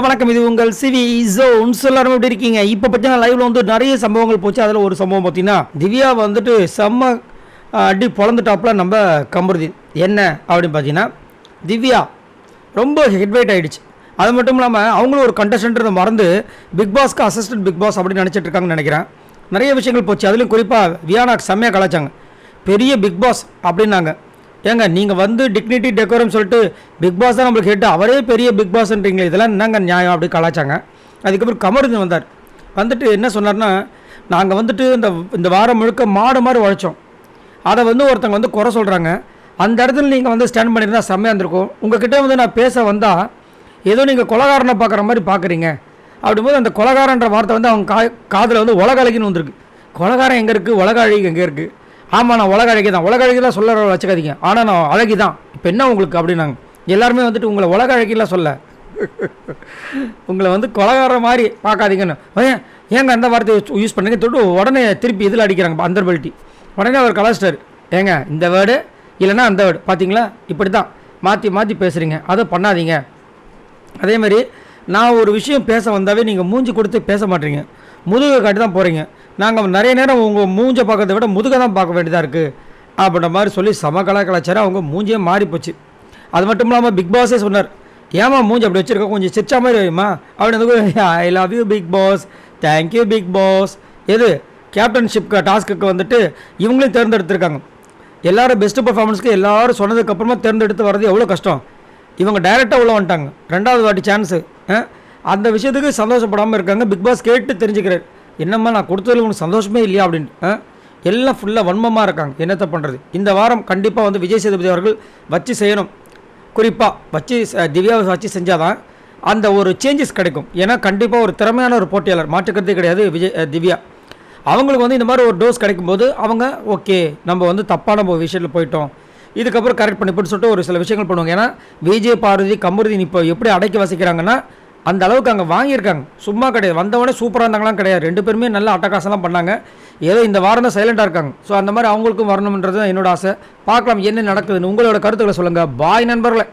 வணக்கம். இது உங்கள் சிவி ஜோன்ஸ். எல்லாரும் எப்படி இருக்கீங்க? இப்போ பார்த்தீங்கன்னா லைவ்ல வந்து நிறைய சம்பவங்கள் போச்சு. அதில் ஒரு சம்பவம் பார்த்தீங்கன்னா திவ்யா வந்துட்டு செம்ம அடி பொழந்துட்டாப்புல நம்ம கமருதீன். என்ன அப்படின்னு பார்த்தீங்கன்னா திவ்யா ரொம்ப ஹெட்வைட் ஆகிடுச்சு. அது மட்டும் இல்லாமல் அவங்களும் ஒரு கண்டஸ்டன்ட் மறந்து பிக் பாஸ்க்கு அசிஸ்டன்ட் பிக் பாஸ் அப்படின்னு நினச்சிட்டு இருக்காங்கன்னு நினைக்கிறேன். நிறைய விஷயங்கள் போச்சு. அதுலேயும் குறிப்பாக வியானாக்கு செம்மையாக கலாச்சாங்க. பெரிய பிக் பாஸ் அப்படின்னாங்க. ஏங்க நீங்கள் வந்து டிக்னிட்டி டெக்கோரம் சொல்லிட்டு பிக் பாஸ் தான் நம்மளுக்கு கேட்டு அவரே பெரிய பிக் பாஸ்ன்றீங்களே, இதெல்லாம் என்னங்க நியாயம் அப்படி கலாச்சாங்க. அதுக்கப்புறம் கமருதீன் வந்தார். வந்துட்டு என்ன சொன்னார்னா, நாங்கள் வந்துட்டு இந்த வாரம் முழுக்க மாடு மாதிரி உழைச்சோம். அதை வந்து ஒருத்தங்க வந்து குறை சொல்கிறாங்க. அந்த இடத்துல நீங்கள் வந்து ஸ்டாண்ட் பண்ணியிருந்தால் செம்மையாக இருந்திருக்கும். உங்ககிட்ட வந்து நான் பேச வந்தால் ஏதோ நீங்கள் கொலகாரனை பார்க்குற மாதிரி பார்க்குறீங்க அப்படிங்கும்போது அந்த கொலகாரன்ற வார்த்தை வந்து அவங்க காதில் வந்து உலக அழகின்னு வந்திருக்கு. கொலகாரம் எங்கே இருக்குது, உலக அழகி எங்கே இருக்குது? ஆமாம், நான் உலக அழகி தான். உலக அழகி தான் சொல்ல வச்சுக்காதீங்க. ஆனால் நான் அழகி தான். இப்போ என்ன உங்களுக்கு அப்படின்னாங்க. எல்லாருமே வந்துட்டு உங்களை உலக அழகிலாம் சொல்ல, உங்களை வந்து கொலகார மாதிரி பார்க்காதீங்கன்னு. ஏங்க அந்த வார்த்தையை யூஸ் பண்ணுங்க தொட்டு உடனே திருப்பி இதில் அடிக்கிறாங்க அந்தர்பல்ட்டி. உடனே அவர் கலாச்சிட்டார். ஏங்க இந்த வேர்டு இல்லைன்னா அந்த வேர்டு பார்த்தீங்களா, இப்படி தான் மாற்றி மாற்றி பேசுகிறீங்க, அதை பண்ணாதீங்க. அதேமாதிரி நான் ஒரு விஷயம் பேச வந்தாவே நீங்கள் மூஞ்சி கொடுத்து பேச மாட்டீங்க, முதுகை காட்டி தான் போகிறீங்க. நாங்கள் நிறைய நேரம் உங்கள் மூஞ்சை பார்க்கறத விட முதுகை தான் பார்க்க வேண்டியதாக இருக்குது அப்படின்ற மாதிரி சொல்லி கலாச்சாரம் அவங்க மூஞ்சியே மாறி போச்சு. அது மட்டும் இல்லாமல் பிக் பாஸே சொன்னார், ஏமா மூஞ்சி அப்படி வச்சுருக்க, கொஞ்சம் சிரிச்சா மாதிரி வைமா அப்படின்னு. I love you big boss, thank you big boss. எது கேப்டன்ஷிப் டாஸ்க்கு வந்துட்டு இவங்களையும் தேர்ந்தெடுத்திருக்காங்க. எல்லோரும் பெஸ்ட்டு பர்ஃபார்மன்ஸ்க்கு எல்லோரும் சொன்னதுக்கப்புறமா தேர்ந்தெடுத்து வர்றது எவ்வளோ கஷ்டம். இவங்க டைரெக்டாக உள்ள வந்துட்டாங்க, ரெண்டாவது வாட்டி சான்ஸு. அந்த விஷயத்துக்கு சந்தோஷப்படாமல் இருக்காங்க. பிக் பாஸ் கேட்டு தெரிஞ்சுக்கிறார், என்னம்மா நான் கொடுத்ததில் உனக்கு சந்தோஷமே இல்லையா அப்படின்ட்டு. எல்லாம் ஃபுல்லாக வன்மமாக இருக்காங்க. என்னத்தை பண்ணுறது? இந்த வாரம் கண்டிப்பாக வந்து விஜய் சேதுபதி அவர்கள் வச்சு செய்யணும். குறிப்பாக வச்சு திவ்யாவை வச்சு செஞ்சால் தான் அந்த ஒரு சேஞ்சஸ் கிடைக்கும். ஏன்னா கண்டிப்பாக ஒரு திறமையான ஒரு போட்டியாளர், மாற்றுக்கிறதே கிடையாது திவ்யா. அவங்களுக்கு வந்து இந்த மாதிரி ஒரு டோஸ் கிடைக்கும்போது அவங்க ஓகே நம்ம வந்து தப்பான விஷயத்தில் போயிட்டோம், இதுக்கப்புறம் கரெக்ட் பண்ணிப்போன்னு சொல்லிட்டு ஒரு சில விஷயங்கள் பண்ணுவாங்க. ஏன்னா விஜய் பார்வதி கமருதீன் இப்போ எப்படி அடக்கி வசிக்கிறாங்கன்னா அந்த அளவுக்கு அங்கே வாங்கியிருக்காங்க. சும்மா கிடையாது, வந்தவொடனே சூப்பராக இருந்தாங்களாம் கிடையாது. ரெண்டு பேருமே நல்ல அட்டகாசம்லாம் பண்ணாங்க. ஏதோ இந்த வாரம் தான் சைலண்டாக இருக்காங்க. ஸோ அந்த மாதிரி அவங்களுக்கும் வரணுன்றது தான் என்னோட ஆசை. பார்க்கலாம் என்ன நடக்குதுன்னு. உங்களோட கருத்துக்களை சொல்லுங்கள். பாய் நண்பர்களே.